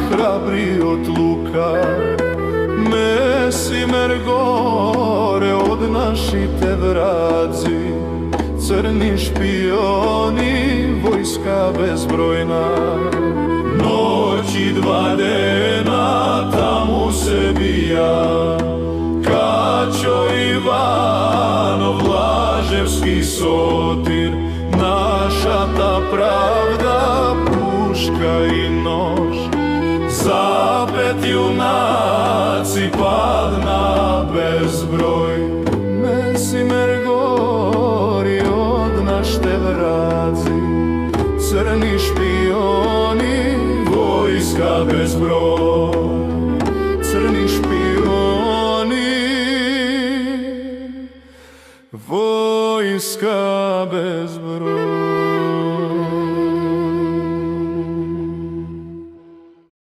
храбриот Лука, Месимер горе од нашите враци, црни шпиони, војска безбројна. Ноќи 2 дена таму се бија, Качо Иванов, Лажевски сотир, нашата правда, пушка и нож. Запет јунаци падна безброј, Месимер гори од нашите враци, црни шпиони, војска безброј, црни шпиони, војска безброј.